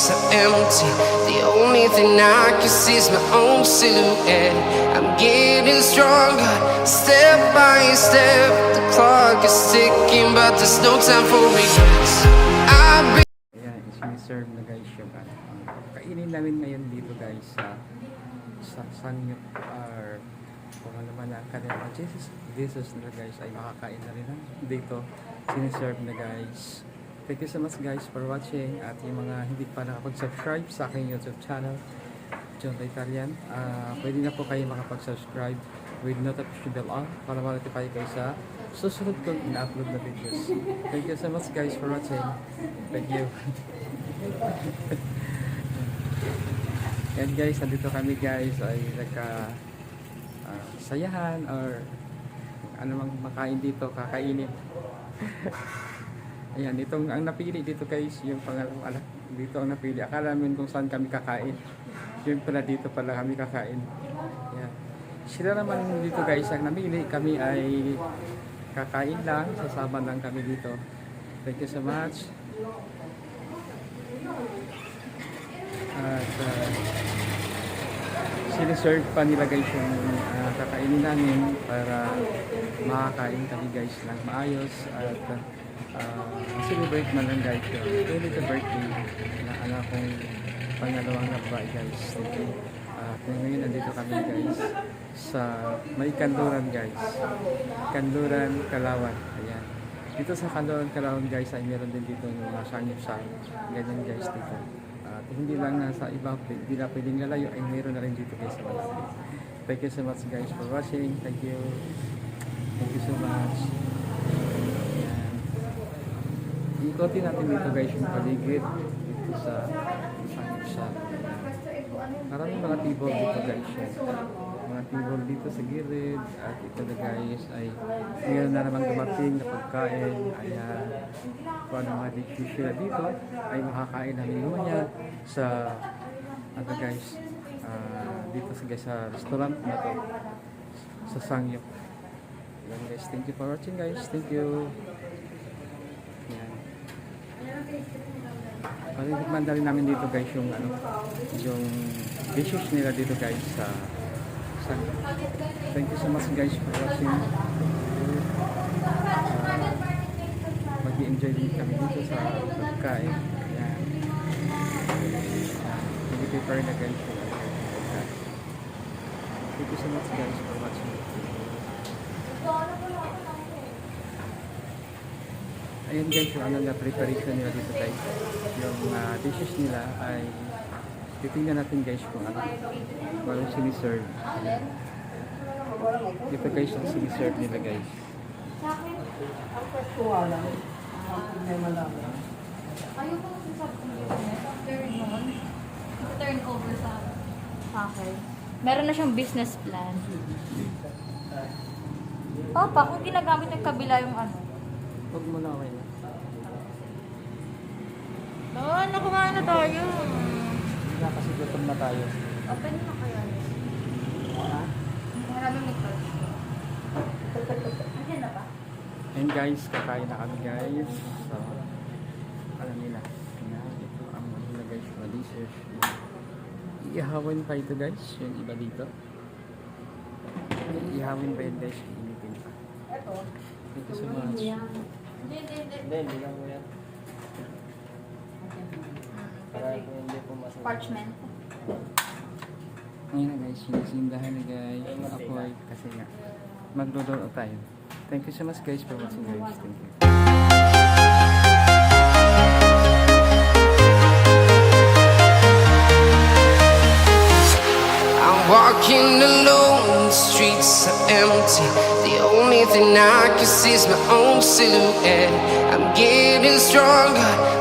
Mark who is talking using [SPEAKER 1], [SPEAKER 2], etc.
[SPEAKER 1] streets are empty. The only thing I can see is my own silhouette. I'm getting stronger, step by step. The clock is ticking, but there's no time for regrets. I've been
[SPEAKER 2] Ayan, siniserve na guys yung kainin namin ngayon dito guys sa Sangyup or kung ano man ang kanilang Jesus na guys ay makakain na rin dito. Siniserve na guys. Thank you so much guys for watching, at yung mga hindi pa nakapag-subscribe sa aking YouTube channel, John the Italian, pwede na po kayo makapag-subscribe with notification bell on para ma-notify kayo sa susunod kong in-upload na videos. Thank you so much guys for watching. Thank you. And guys, nandito kami guys ay nagka sayahan or ano mang makain dito, kakainin. Ayan, itong ang napili dito guys, yung pangalawang anak dito ang napili. Akala namin kung saan kami kakain. Yung pala dito pala kami kakain. Ayan. Sila naman dito guys ang namili. Kami ay kakain lang. Sasama lang kami dito. Thank you so much. At siniserve pa nila guys yung kakainin namin para makakain kami guys ng maayos at celebrate man lang guys yung 20th birthday na anak kong pangalawang nabae guys. Ngayon nandito kami guys sa may Kanluran guys, Kanluran, Calauan. Ayan, dito sa Kanluran, Calauan guys ay meron din dito yung mga sangip-sangip ganyan guys dito. At hindi lang sa iba, hindi na pwedeng lalayo ay meron na rin dito guys sa malapit. Thank you so much guys for watching. Thank you so much. Ikotin natin dito guys yung paligid dito sa Sangyup. Maraming mga tibol dito guys. Mga tibol dito sa gilid. At ito na guys ay mayroon na naman dumating na pagkain. Ayan, kung ano mga dishes sila dito ay makakain namin lumaya sa ano guys, dito sa restaurant na to sa Sangyup. Ayan guys, thank you for watching guys. Thank you. Paligman na rin namin dito guys yung yung dishes nila dito guys sa thank you so much guys for watching. Mag-i-enjoy din kami dito sa pagkain. Ayan, nag-prepare na guys yung pagkain. Thank you so much guys for watching. Ayan guys, yung na preparation nila dito guys. Yung dishes nila ay titingnan natin guys kung anong siniserve. Dito guys yung siniserve nila guys.
[SPEAKER 3] Sa akin, ang pagkuwala, may malaman. Ayoko na sinasabi ko yun. Turn over sa akin. Meron na siyang business plan. Papa, kung ginagamit ng kabila yung
[SPEAKER 2] Huwag mo na okay na.
[SPEAKER 3] Nakumain na tayo.
[SPEAKER 2] Hindi na kasi gutom na tayo.
[SPEAKER 3] Open na kaya.
[SPEAKER 2] Ha?
[SPEAKER 3] Maraming nito. Ayan na ba?
[SPEAKER 2] And guys, kakain na kami guys. So, alam nila. Ito ang mga guys, mga dishes. Iihawin pa ito guys, yung iba dito. Iihawin pa yun guys, initin pa.
[SPEAKER 3] Ito.
[SPEAKER 2] Thank you so much.
[SPEAKER 3] Hindi
[SPEAKER 4] lang mo yan. Para hindi po masama.
[SPEAKER 3] Parchment.
[SPEAKER 2] Ngayon na guys, sinisindahan na guys. Apoy kasi nga magdodoro tayo. Thank you so much guys for watching guys. Thank you.
[SPEAKER 1] I'm walking alone, the streets are empty. The only thing I can see is my own silhouette. I'm getting stronger.